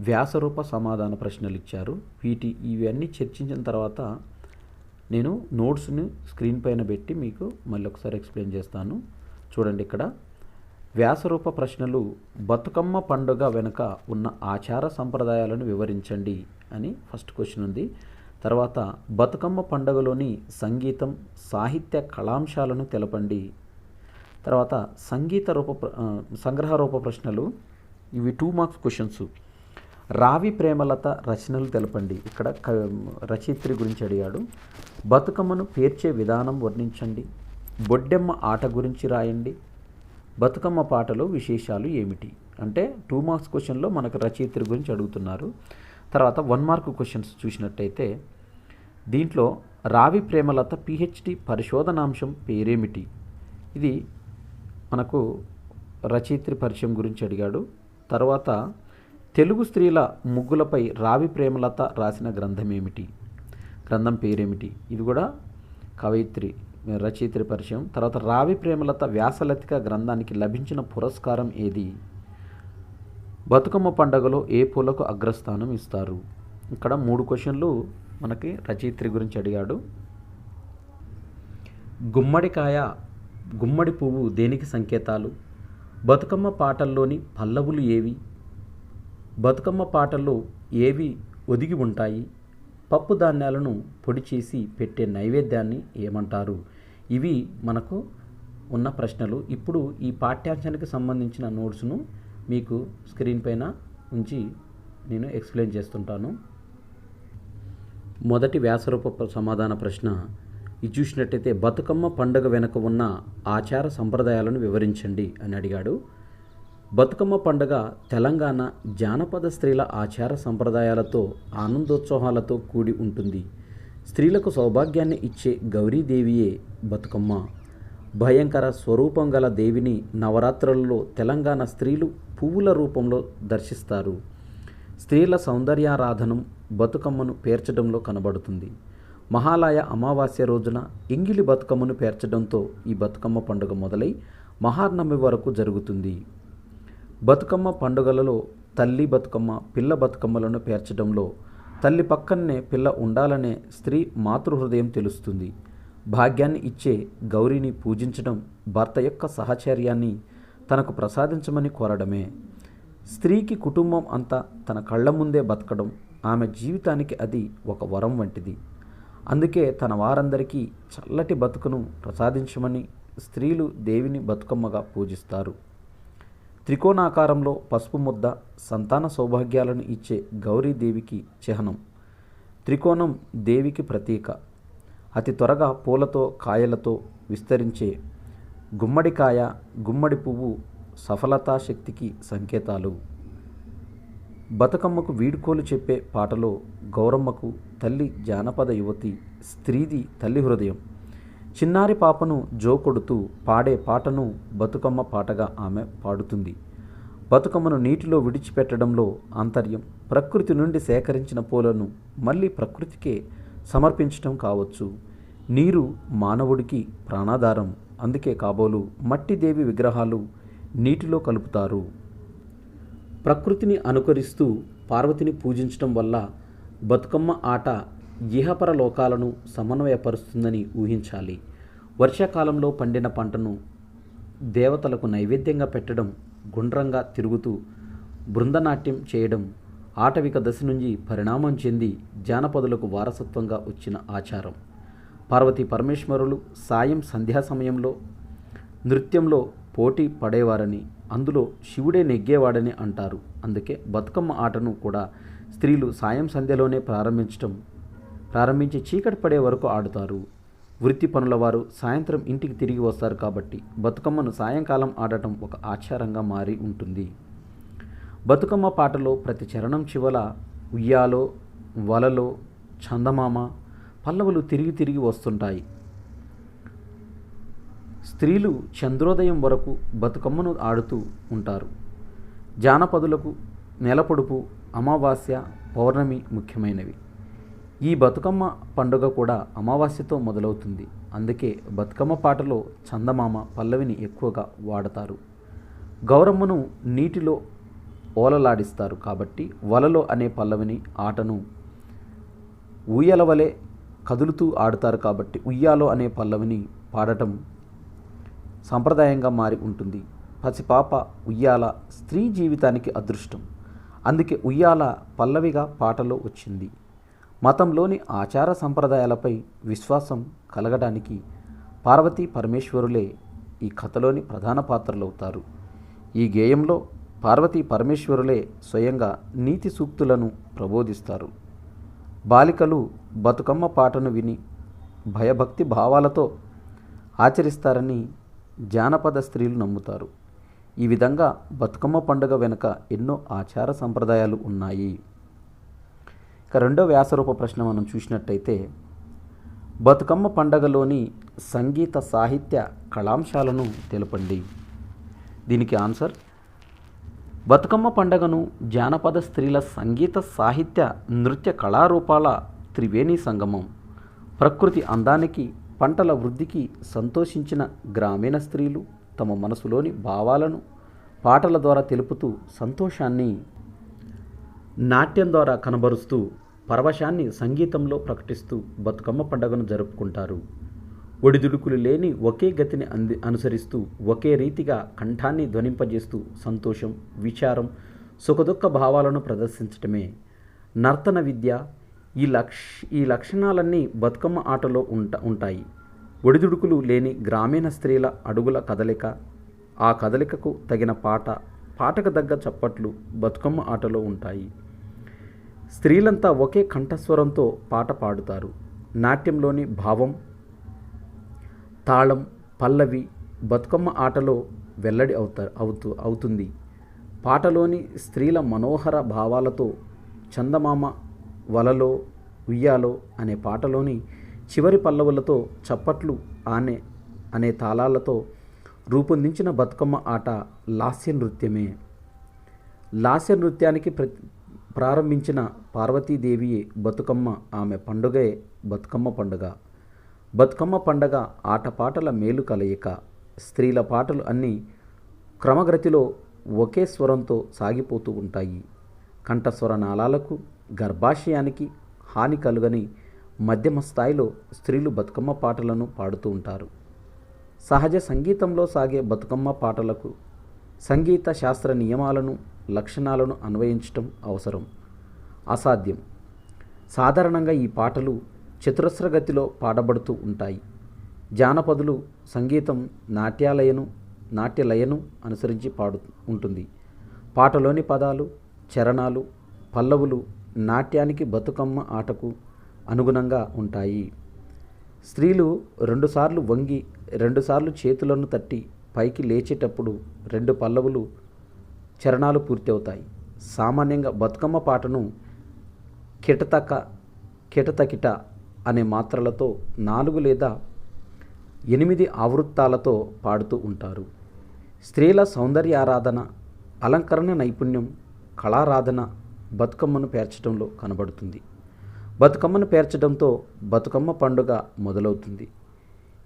[SPEAKER 1] వ్యాసరూప సమాధాన ప్రశ్నలు ఇచ్చారు. ఇవన్నీ చర్చించిన తర్వాత నేను నోట్స్ని స్క్రీన్ పైన పెట్టి మీకు మళ్ళీ ఒకసారి ఎక్స్ప్లెయిన్ చేస్తాను. చూడండి, ఇక్కడ వ్యాసరూప ప్రశ్నలు బతుకమ్మ పండుగ వెనుక ఉన్న ఆచార సంప్రదాయాలను వివరించండి అని ఫస్ట్ క్వశ్చన్ ఉంది. తర్వాత బతుకమ్మ పండుగలోని సంగీతం, సాహిత్య కళాంశాలను తెలపండి. తర్వాత సంగ్రహ రూప ప్రశ్నలు, ఇవి 2 మార్క్స్ క్వశ్చన్స్. రావి ప్రేమలత రచనలు తెలపండి. ఇక్కడ రచయిత్రి గురించి అడిగాడు. బతుకమ్మను పేర్చే విధానం వర్ణించండి. బొడ్డెమ్మ ఆట గురించి రాయండి. బతుకమ్మ పాటలో విశేషాలు ఏమిటి అంటే 2 మార్క్స్ క్వశ్చన్లో మనకు రచయిత్రి గురించి అడుగుతున్నారు. తర్వాత 1 మార్క్ క్వశ్చన్స్ చూసినట్టయితే దీంట్లో రావి ప్రేమలత PhD పరిశోధనాంశం పేరేమిటి? ఇది మనకు రచయిత్రి పరిచయం గురించి అడిగాడు. తర్వాత తెలుగు స్త్రీల ముగ్గులపై రావి ప్రేమలత రాసిన గ్రంథం ఏమిటి? గ్రంథం పేరేమిటి? ఇది కూడా రచయిత్రి పరిచయం. తర్వాత రావి ప్రేమలత వ్యాసలతిక గ్రంథానికి లభించిన పురస్కారం ఏది? బతుకమ్మ పండుగలో ఏ పూలకు అగ్రస్థానం ఇస్తారు? ఇక్కడ 3 క్వశ్చన్లు మనకి రచయిత్రి గురించి అడిగాడు. గుమ్మడి పువ్వు దేనికి సంకేతాలు? బతుకమ్మ పాటల్లోని పల్లవులు ఏవి? బతుకమ్మ పాటల్లో ఏవి ఒదిగి ఉంటాయి? పప్పు ధాన్యాలను పొడి చేసి పెట్టే నైవేద్యాన్ని ఏమంటారు? ఇవి మనకు ఉన్న ప్రశ్నలు. ఇప్పుడు ఈ పాఠ్యాంశానికి సంబంధించిన నోట్స్ను మీకు స్క్రీన్ పైన ఉంచి నేను ఎక్స్ప్లెయిన్ చేస్తుంటాను. మొదటి వ్యాసరూప సమాధాన ప్రశ్న ఇది చూసినట్టయితే బతుకమ్మ పండుగ వెనుక ఉన్న ఆచార సంప్రదాయాలను వివరించండి అని అడిగాడు. బతుకమ్మ పండుగ తెలంగాణ జానపద స్త్రీల ఆచార సంప్రదాయాలతో ఆనందోత్సవాలతో కూడి ఉంటుంది. స్త్రీలకు సౌభాగ్యాన్ని ఇచ్చే గౌరీదేవియే బతుకమ్మ. భయంకర స్వరూపం గల దేవిని నవరాత్రులలో తెలంగాణ స్త్రీలు పువ్వుల రూపంలో దర్శిస్తారు. స్త్రీల సౌందర్యారాధనం బతుకమ్మను పేర్చడంలో కనబడుతుంది. మహాలయ అమావాస్య రోజున ఎంగిలి బతుకమ్మను పేర్చడంతో ఈ బతుకమ్మ పండుగ మొదలై మహానవమి వరకు జరుగుతుంది. బతుకమ్మ పండుగలలో తల్లి బతుకమ్మ, పిల్ల బతుకమ్మలను పేర్చడంలో తల్లి పక్కనే పిల్ల ఉండాలనే స్త్రీ మాతృహృదయం తెలుస్తుంది. భాగ్యాన్ని ఇచ్చే గౌరీని పూజించడం భర్త యొక్క సహచర్యాన్ని తనకు ప్రసాదించమని కోరడమే. స్త్రీకి కుటుంబం అంతా తన కళ్ళ ముందే బతకడం ఆమె జీవితానికి అది ఒక వరం వంటిది. అందుకే తన వారందరికీ చల్లటి బతుకును ప్రసాదించమని స్త్రీలు దేవిని బతుకమ్మగా పూజిస్తారు. త్రికోణాకారంలో పసుపు ముద్ద సంతాన సౌభాగ్యాలను ఇచ్చే గౌరీదేవికి చిహ్నం. త్రికోణం దేవికి ప్రతీక. అతి త్వరగా పూలతో కాయలతో విస్తరించే గుమ్మడికాయ, గుమ్మడి పువ్వు సఫలతా శక్తికి సంకేతాలు. బతుకమ్మకు వీడ్కోలు చెప్పే పాటలో గౌరమ్మకు తల్లి జానపద యువతి, స్త్రీది తల్లి హృదయం. చిన్నారి పాపను జోకొడుతూ పాడే పాటను బతుకమ్మ పాటగా ఆమె పాడుతుంది. బతుకమ్మను నీటిలో విడిచిపెట్టడంలో ఆంతర్యం ప్రకృతి నుండి సేకరించిన పూలను మళ్ళీ ప్రకృతికే సమర్పించటం కావచ్చు. నీరు మానవుడికి ప్రాణాధారం. అందుకే కాబోలు మట్టిదేవి విగ్రహాలు నీటిలో కలుపుతారు. ప్రకృతిని అనుకరిస్తూ పార్వతిని పూజించడం వల్ల బతుకమ్మ ఆట ఇహపర లోకాలను సమన్వయపరుస్తుందని ఊహించాలి. వర్షాకాలంలో పండిన పంటను దేవతలకు నైవేద్యంగా పెట్టడం, గుండ్రంగా తిరుగుతూ బృందనాట్యం చేయడం ఆటవిక దశ నుంచి పరిణామం చెంది జానపదులకు వారసత్వంగా వచ్చిన ఆచారం. పార్వతీ పరమేశ్వరులు సంధ్యా సమయంలో నృత్యంలో పోటీ పడేవారని, అందులో శివుడే నెగ్గేవాడని అంటారు. అందుకే బతుకమ్మ ఆటను కూడా స్త్రీలు సంధ్యలోనే ప్రారంభించి చీకటి పడే వరకు ఆడుతారు. వృత్తి పనుల వారు సాయంత్రం ఇంటికి తిరిగి వస్తారు కాబట్టి బతుకమ్మను సాయంకాలం ఆడటం ఒక ఆచారంగా మారి ఉంటుంది. బతుకమ్మ పాటలో ప్రతి చరణం చివల ఉయ్యాలో, వలలో, చందమామ పల్లవులు తిరిగి తిరిగి వస్తుంటాయి. స్త్రీలు చంద్రోదయం వరకు బతుకమ్మను ఆడుతూ ఉంటారు. జానపదులకు నెలపొడుపు, అమావాస్య, పౌర్ణమి ముఖ్యమైనవి. ఈ బతుకమ్మ పండుగ కూడా అమావాస్యతో మొదలవుతుంది. అందుకే బతుకమ్మ పాటలో చందమామ పల్లవిని ఎక్కువగా వాడతారు. గౌరమ్మను నీటిలో ఓలలాడిస్తారు కాబట్టి వలలో అనే పల్లవిని ఆటను ఊయల వలె కదులుతూ ఆడుతారు కాబట్టి ఉయ్యాలో అనే పల్లవిని పాడటం సాంప్రదాయంగా మారి ఉంటుంది. పసిపాప ఉయ్యాల స్త్రీ జీవితానికి అదృష్టం, అందుకే ఉయ్యాల పల్లవిగా పాటలో వచ్చింది. మతంలోని ఆచార సంప్రదాయాలపై విశ్వాసం కలగడానికి పార్వతీ పరమేశ్వరులే ఈ కథలోని ప్రధాన పాత్రలవుతారు. ఈ గేయంలో పార్వతీ పరమేశ్వరులే స్వయంగా నీతి సూక్తులను ప్రబోధిస్తారు. బాలికలు బతుకమ్మ పాటను విని భయభక్తి భావాలతో ఆచరిస్తారని జానపద స్త్రీలు నమ్ముతారు. ఈ విధంగా బతుకమ్మ పండుగ వెనుక ఎన్నో ఆచార సంప్రదాయాలు ఉన్నాయి. ఇక రెండో వ్యాసరూప ప్రశ్న మనం చూసినట్టయితే, బతుకమ్మ పండుగలోని సంగీత సాహిత్య కళాంశాలను తెలపండి. దీనికి ఆన్సర్, బతుకమ్మ పండుగను జానపద స్త్రీల సంగీత సాహిత్య నృత్య కళారూపాల త్రివేణి సంగమం. ప్రకృతి అందానికి, పంటల వృద్ధికి సంతోషించిన గ్రామీణ స్త్రీలు తమ మనసులోని భావాలను పాటల ద్వారా తెలుపుతూ సంతోషాన్ని నాట్యం ద్వారా కనబరుస్తూ పరవశాన్ని సంగీతంలో ప్రకటిస్తూ బతుకమ్మ పండుగను జరుపుకుంటారు. ఒడిదుడుకులు లేని ఒకే గతిని అనుసరిస్తూ ఒకే రీతిగా కంఠాన్ని ధ్వనింపజేస్తూ సంతోషం, విచారం, సుఖదుఖ భావాలను ప్రదర్శించటమే నర్తన విద్య. ఈ లక్షణాలన్నీ బతుకమ్మ ఆటలో ఉంటాయి. ఒడిదుడుకులు లేని గ్రామీణ స్త్రీల అడుగుల కదలిక, ఆ కదలికకు తగిన పాట, పాటకు తగ్గ చప్పట్లు బతుకమ్మ ఆటలో ఉంటాయి. స్త్రీలంతా ఒకే కంఠస్వరంతో పాట పాడుతారు. నాట్యంలోని భావం, తాళం, పల్లవి బతుకమ్మ ఆటలో వెల్లడి అవుతుంది. పాటలోని స్త్రీల మనోహర భావాలతో చందమామ వలలో ఉయ్యాలో అనే పాటలోని చివరి పల్లవులతో చప్పట్లు అనే తాళాలతో రూపొందించిన బతుకమ్మ ఆట లాస్య నృత్యమే. లాస్య నృత్యానికి ప్రారంభించిన పార్వతీదేవియే బతుకమ్మ, ఆమె పండుగే బతుకమ్మ పండుగ. బతుకమ్మ పండుగ ఆటపాటల మేలు కలయిక. స్త్రీల పాటలు అన్నీ క్రమగతిలో ఒకే స్వరంతో సాగిపోతూ ఉంటాయి. కంఠస్వర నాళాలకు, గర్భాశయానికి హాని కలుగని మధ్యమ స్థాయిలో స్త్రీలు బతుకమ్మ పాటలను పాడుతూ ఉంటారు. సహజ సంగీతంలో సాగే బతుకమ్మ పాటలకు సంగీత శాస్త్ర నియమాలను, లక్షణాలను అన్వయించటం అవసరం, అసాధ్యం. సాధారణంగా ఈ పాటలు చతురస్ర గతిలో పాడబడుతూ ఉంటాయి. జానపదులు సంగీతం నాట్యలయను అనుసరించి ఉంటుంది. పాటలోని పదాలు, చరణాలు, పల్లవులు నాట్యానికి, బతుకమ్మ ఆటకు అనుగుణంగా ఉంటాయి. స్త్రీలు 2 సార్లు వంగి 2 సార్లు చేతులను తట్టి పైకి లేచేటప్పుడు 2 పల్లవులు, చరణాలు పూర్తి అవుతాయి. సామాన్యంగా బతుకమ్మ పాటను కిటతకిట అనే మాత్రలతో 4 లేదా 8 ఆవృత్తాలతో పాడుతూ ఉంటారు. స్త్రీల సౌందర్యారాధన, అలంకరణ నైపుణ్యం, కళారాధన బతుకమ్మను పేర్చడంలో కనబడుతుంది. బతుకమ్మను పేర్చడంతో బతుకమ్మ పండుగ మొదలవుతుంది.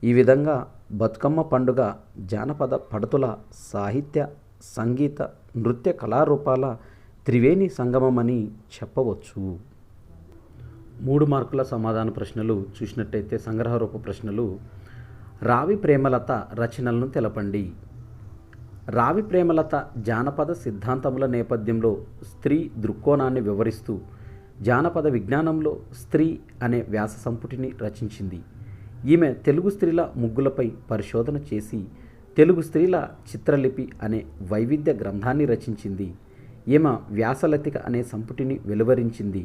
[SPEAKER 1] ఈ విధంగా బతుకమ్మ పండుగ జానపద పడతుల సాహిత్య, సంగీత, నృత్య కళారూపాల త్రివేణి సంగమమని చెప్పవచ్చు. 3 మార్కుల సమాధాన ప్రశ్నలు చూసినట్టయితే, సంగ్రహరూప ప్రశ్నలు. రావి ప్రేమలత రచనలను తెలపండి. రావి ప్రేమలత జానపద సిద్ధాంతముల నేపథ్యంలో స్త్రీ దృక్కోణాన్ని వివరిస్తూ జానపద విజ్ఞానంలో స్త్రీ అనే వ్యాస సంపుటిని రచించింది. ఈమె తెలుగు స్త్రీల ముగ్గులపై పరిశోధన చేసి తెలుగు స్త్రీల చిత్రలిపి అనే వైవిధ్య గ్రంథాన్ని రచించింది. ఈమె వ్యాసలతిక అనే సంపుటిని వెలువరించింది.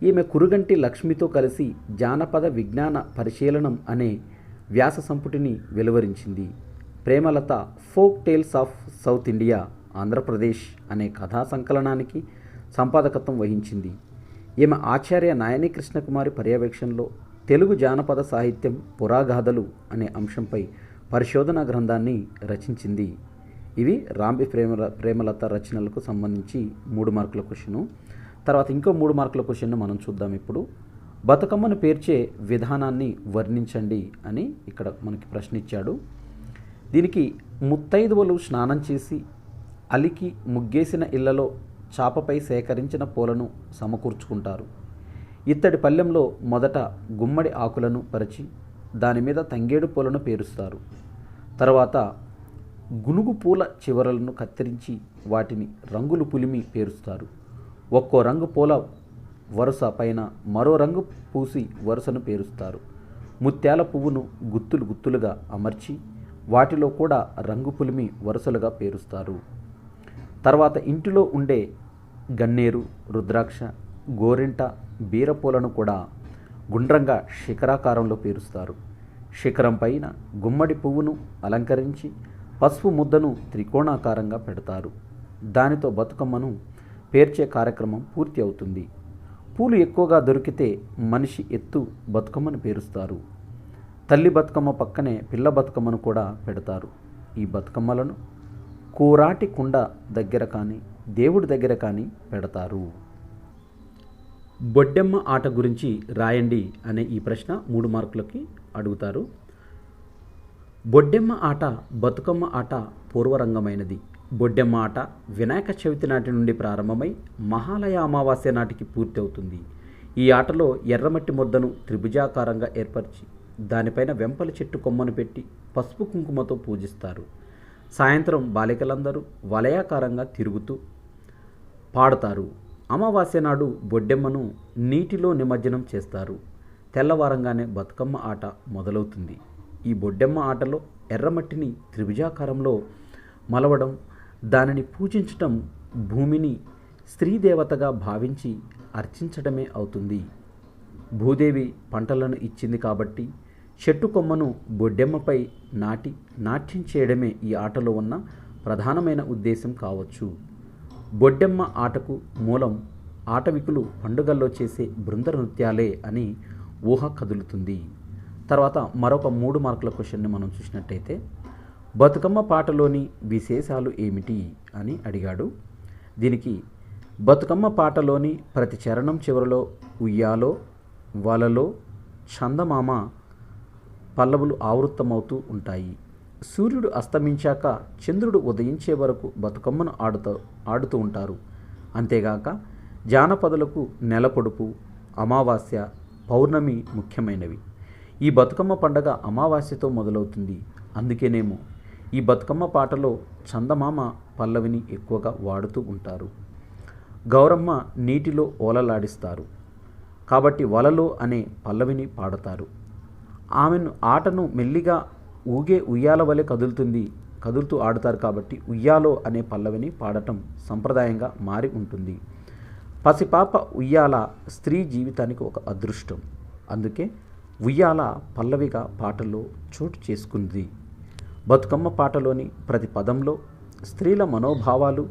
[SPEAKER 1] ఈమె కురుగంటి లక్ష్మితో కలిసి జానపద విజ్ఞాన పరిశీలనం అనే వ్యాస సంపుటిని వెలువరించింది. Premalatha folk tales of south India, Andhra Pradesh అనే కథా సంకలనానికి సంపాదకత్వం వహించింది. ఈమె ఆచార్య నాయని కృష్ణకుమారి పర్యవేక్షణలో తెలుగు జానపద సాహిత్యం పురాగాథలు అనే అంశంపై పరిశోధనా గ్రంథాన్ని రచించింది. ఇవి రావి ప్రేమలత రచనలకు సంబంధించి 3 మార్కుల క్వశ్చను. తర్వాత ఇంకో 3 మార్కుల క్వశ్చన్ను మనం చూద్దాం. ఇప్పుడు బతుకమ్మను పేర్చే విధానాన్ని వర్ణించండి అని ఇక్కడ మనకి ప్రశ్న ఇచ్చాడు. దీనికి ముత్తైదువలు స్నానం చేసి అలికి ముగ్గేసిన ఇళ్లలో చాపపై సేకరించిన పూలను సమకూర్చుకుంటారు. ఇత్తడి పళ్ళెంలో మొదట గుమ్మడి ఆకులను పరిచి దాని మీద తంగేడు పూలను పేరుస్తారు. తర్వాత గునుగు పూల చివరలను కత్తిరించి వాటిని రంగులు పులిమి పేరుస్తారు. ఒక్కో రంగు పూల వరుస పైన మరో రంగు పూసి వరుసను పేరుస్తారు. ముత్యాల పువ్వును గుత్తులు గుత్తులుగా అమర్చి వాటిలో కూడా రంగు పులిమి వరుసలుగా పేరుస్తారు. తర్వాత ఇంటిలో ఉండే గన్నేరు, రుద్రాక్ష, గోరింట, బీరపూలను కూడా గుండ్రంగా శిఖరాకారంలో పేరుస్తారు. శిఖరం పైన గుమ్మడి పువ్వును అలంకరించి పసుపు ముద్దను త్రికోణాకారంగా పెడతారు. దానితో బతుకమ్మను పేర్చే కార్యక్రమం పూర్తి అవుతుంది. పూలు ఎక్కువగా దొరికితే మనిషి ఎత్తు బతుకమ్మను పేరుస్తారు. తల్లి బతుకమ్మ పక్కనే పిల్ల బతుకమ్మను కూడా పెడతారు. ఈ బతుకమ్మలను కూరాటి కుండ దగ్గర కానీ దేవుడి దగ్గర కానీ పెడతారు. బొడ్డెమ్మ ఆట గురించి రాయండి అనే ఈ ప్రశ్న 3 మార్కులకి అడుగుతారు. బొడ్డెమ్మ ఆట బతుకమ్మ ఆట పూర్వరంగమైనది. బొడ్డెమ్మ ఆట వినాయక చవితి నాటి నుండి ప్రారంభమై మహాలయ అమావాస్య నాటికి పూర్తి అవుతుంది. ఈ ఆటలో ఎర్రమట్టి ముద్దను త్రిభుజాకారంగా ఏర్పరిచి దానిపైన వెంపల చెట్టు కొమ్మను పెట్టి పసుపు కుంకుమతో పూజిస్తారు. సాయంత్రం బాలికలందరూ వలయాకారంగా తిరుగుతూ పాడతారు. అమావాస్య నాడు బొడ్డెమ్మను నీటిలో నిమజ్జనం చేస్తారు. తెల్లవారంగానే బతుకమ్మ ఆట మొదలవుతుంది. ఈ బొడ్డెమ్మ ఆటలో ఎర్రమట్టిని త్రిభుజాకారంలో మలవడం, దానిని పూజించటం, భూమిని స్త్రీదేవతగా భావించి అర్చించడమే అవుతుంది. భూదేవి పంటలను ఇచ్చింది కాబట్టి చెట్టు కొమ్మను బొడ్డెమ్మపై నాటి నాట్యం చేయడమే ఈ ఆటలో ఉన్న ప్రధానమైన ఉద్దేశం కావచ్చు. బొడ్డెమ్మ ఆటకు మూలం ఆటవికులు పండుగల్లో చేసే బృంద నృత్యాలే అని ఊహ కదులుతుంది. తర్వాత మరొక 3 మార్కుల క్వశ్చన్ని మనం చూసినట్టయితే, బతుకమ్మ పాటలోని విశేషాలు ఏమిటి అని అడిగాడు. దీనికి బతుకమ్మ పాటలోని ప్రతి చరణం చివరలో ఉయ్యాలో, వలలో, చందమామ పల్లవులు ఆవృత్తమవుతూ ఉంటాయి. సూర్యుడు అస్తమించాక చంద్రుడు ఉదయించే వరకు బతుకమ్మను ఆడుతూ ఉంటారు. అంతేగాక జానపదులకు నెలపొడుపు, అమావాస్య, పౌర్ణమి ముఖ్యమైనవి. ఈ బతుకమ్మ పండగ అమావాస్యతో మొదలవుతుంది. అందుకేనేమో ఈ బతుకమ్మ పాటలో చందమామ పల్లవిని ఎక్కువగా వాడుతూ ఉంటారు. గౌరమ్మ నీటిలో ఓలలాడిస్తారు కాబట్టి వలలో అనే పల్లవిని పాడతారు. ఆటను మెల్లిగా ఊగే ఉయ్యాల వలె కదులుతూ ఆడుతారు కాబట్టి ఉయ్యాలో అనే పల్లవిని పాడటం సంప్రదాయంగా మారి ఉంటుంది. పసిపాప ఉయ్యాల స్త్రీ జీవితానికి ఒక అదృష్టం. అందుకే ఉయ్యాల పల్లవిగా పాటల్లో చోటు చేసుకుంది. బతుకమ్మ పాటలోని ప్రతి పదంలో స్త్రీల మనోభావాలు,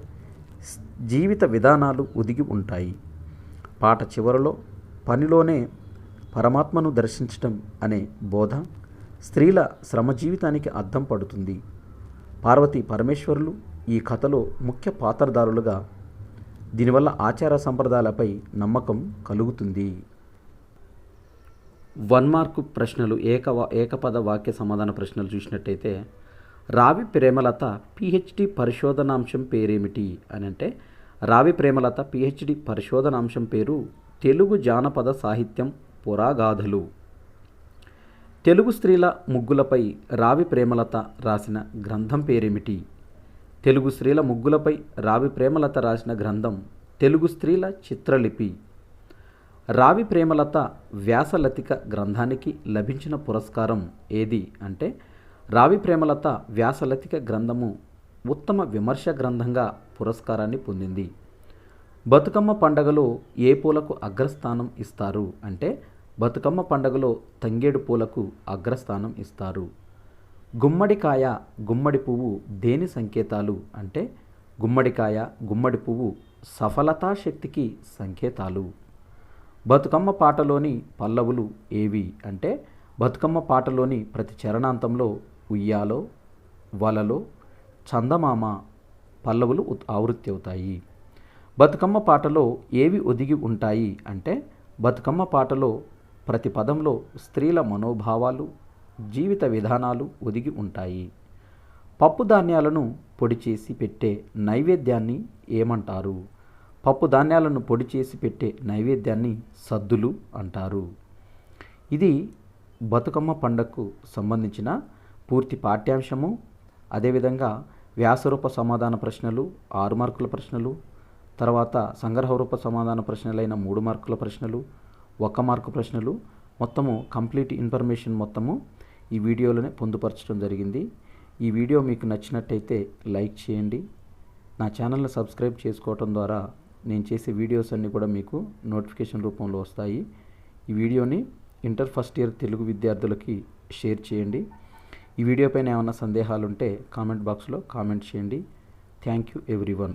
[SPEAKER 1] జీవిత విధానాలు ఒదిగి ఉంటాయి. పాట చివరలో పనిలోనే పరమాత్మను దర్శించటం అనే బోధ స్త్రీల శ్రమ జీవితానికి అద్దం పడుతుంది. పార్వతీ పరమేశ్వరులు ఈ కథలో ముఖ్య పాత్రధారులుగా. దీనివల్ల ఆచార సంప్రదాయాలపై నమ్మకం కలుగుతుంది. 1 మార్కు ప్రశ్నలు ఏకపద వాక్య సమాధాన ప్రశ్నలు చూసినట్టయితే, రావి ప్రేమలత పిహెచ్డి పరిశోధనాంశం పేరేమిటి అని అంటే, రావి ప్రేమలత పిహెచ్డి పరిశోధనాంశం పేరు తెలుగు జానపద సాహిత్యం పురాగాథలు. తెలుగు స్త్రీల ముగ్గులపై రావి ప్రేమలత రాసిన గ్రంథం పేరేమిటి? తెలుగు స్త్రీల ముగ్గులపై రావి ప్రేమలత రాసిన గ్రంథం తెలుగు స్త్రీల చిత్రలిపి. రావి ప్రేమలత వ్యాసలతిక గ్రంథానికి లభించిన పురస్కారం ఏది అంటే, రావి ప్రేమలత వ్యాసలతిక గ్రంథము ఉత్తమ విమర్శ గ్రంథంగా పురస్కారాన్ని పొందింది. బతుకమ్మ పండగలో ఏ పూలకు అగ్రస్థానం ఇస్తారు అంటే, బతుకమ్మ పండగలో తంగేడు పూలకు అగ్రస్థానం ఇస్తారు. గుమ్మడికాయ, గుమ్మడి పువ్వు దేని సంకేతాలు అంటే, గుమ్మడికాయ, గుమ్మడి పువ్వు సఫలతా శక్తికి సంకేతాలు. బతుకమ్మ పాటలోని పల్లవులు ఏవి అంటే, బతుకమ్మ పాటలోని ప్రతి చరణాంతంలో ఉయ్యాలో, వలలో, చందమామ పల్లవులు ఆవృత్తి అవుతాయి. బతుకమ్మ పాటలో ఏవి ఒదిగి ఉంటాయి అంటే, బతుకమ్మ పాటలో ప్రతి పదంలో స్త్రీల మనోభావాలు, జీవిత విధానాలు ఒదిగి ఉంటాయి. పప్పు ధాన్యాలను పొడి చేసి పెట్టే నైవేద్యాన్ని ఏమంటారు? పప్పు ధాన్యాలను పొడి చేసి పెట్టే నైవేద్యాన్ని సద్దులు అంటారు. ఇది బతుకమ్మ పండగకు సంబంధించిన పూర్తి పాఠ్యాంశము. అదేవిధంగా వ్యాసరూప సమాధాన ప్రశ్నలు 6 మార్కుల ప్రశ్నలు, తర్వాత సంగ్రహరూప సమాధాన ప్రశ్నలైన 3 మార్కుల ప్రశ్నలు, 1 మార్కు ప్రశ్నలు, మొత్తము కంప్లీట్ ఇన్ఫర్మేషన్ మొత్తము ఈ వీడియోలోనే పొందుపరచడం జరిగింది. ఈ వీడియో మీకు నచ్చినట్టయితే లైక్ చేయండి. నా ఛానల్ని సబ్స్క్రైబ్ చేసుకోవటం ద్వారా నేను చేసే వీడియోస్ అన్నీ కూడా మీకు నోటిఫికేషన్ రూపంలో వస్తాయి. ఈ వీడియోని ఇంటర్ ఫస్ట్ ఇయర్ తెలుగు విద్యార్థులకి షేర్ చేయండి. ఈ వీడియో పైన ఏమైనా సందేహాలు ఉంటే కామెంట్ బాక్స్లో కామెంట్ చేయండి. Thank you everyone.